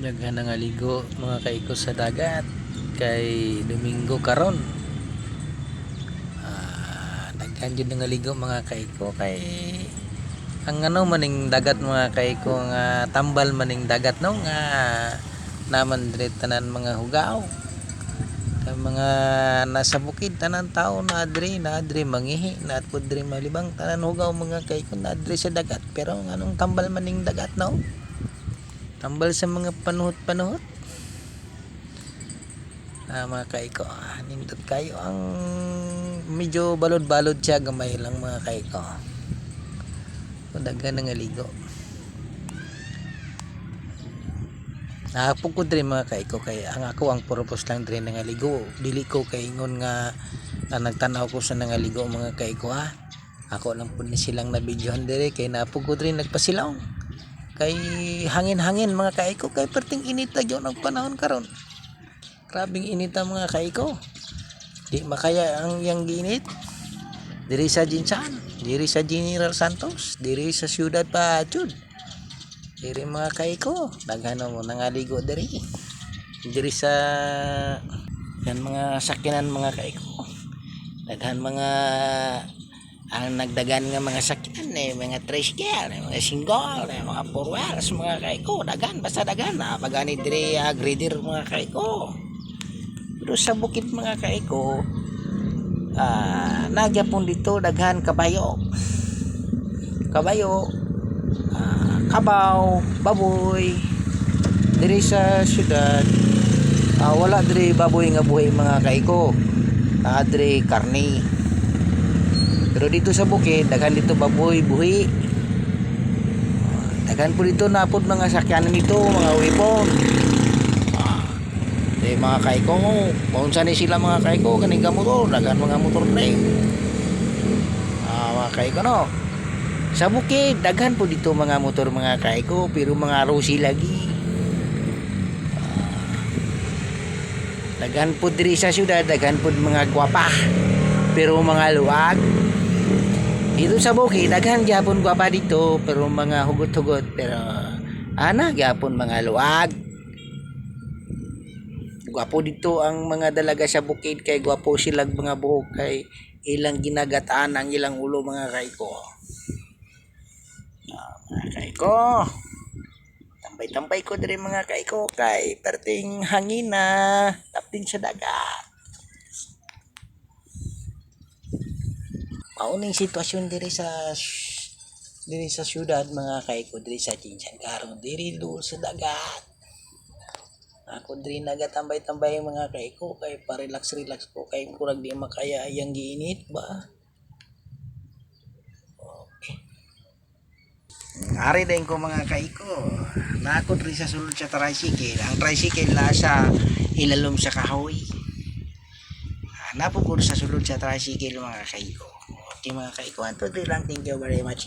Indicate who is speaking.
Speaker 1: Daghan nga ligo mga kaiko sa dagat kay Domingo karon. Daghan jud nga ligo mga kaiko kay ang ano maning dagat mga kaiko nga tambal maning dagat no nga naman dire tanan mga hugaw. Kay mga nasa bukid tanan tao na adre mangihi na pud dire malibang tanan hugaw mga kaiko na adre sa dagat pero anong tambal maning dagat no? Tambal sa mga panuhot-panuhot. Mga kaiko, nindot kayo ang medyo balod-balod siya, gamay lang mga kaiko. Daghan nga ligo. Napugod rin mga kaiko kay ang ako ang purpose lang rin nga ligo. Dili ko kay ingon nga nagtanaw ko sa nga ligo mga kaiko ha. Ako lang po ni silang nabidyohan dire kay napugod rin nagpasilaw. Kay hangin-hangin mga kaiko kay perting init na yun ang panahon karon. Grabing init ang mga kaiko. Di makaya ang yang ginit. Diri sa Jinsan, diri sa General Santos, diri sa siyudad pa jud. Diri mga kaiko, daghan mo nangaligo diri. Diri sa yan mga sakyanan mga kaiko. Daghan mga ang nagdagan nga mga sakyan mga tricycle, mga single, mga four wheels mga kaiko, dagan basta dagan na pagani dire grader mga kaiko. Pero sa bukid mga kaiko nagyapon dito daghan kabayo, kabaw, baboy. Dire sa syudad wala dire baboy nga buhay mga kaiko, dire karne. Pero dito sa bukid, daghan dito baboy, buhi. Daghan po dito napod mga sakyanan dito, mga wipon. Mga kaiko, maunsa ni sila mga kaiko, kaning motor, daghan mga motor na mga kaiko no. Sa bukid, daghan po dito mga motor mga kaiko, pero mga rusi lagi. Daghan po diri sa syudad, daghan po mga gwapa, pero mga luwag. Dito sa bukid daghan gyapon gwapa dito pero mga hugot-hugot pero gyapon mga luwag. Gwapo dito ang mga dalaga sa bukid kay gwapo silang mga buhok kay ilang ginagataan ang ilang ulo mga kaiko. Mga kaiko. Tambay-tambay ko diri mga kaiko kay perting hangin na tapin sa dagat. Mauning sitwasyon diri sa syudad mga kaiko diri sa Jinsan karon diri dool sa dagat. Ako diri nagatambay-tambay mga kaiko kay pa-relax ko kay kurang di makaya yang giinit ba. Okay. Ari din ko mga kaiko. Nako diri sa sulod sa tricycle. Ang tricycle la sa ilalom sa kahoy. Napugod sa sulod sa tricycle mga kaiko. Okay mga kaiko, thank you very much.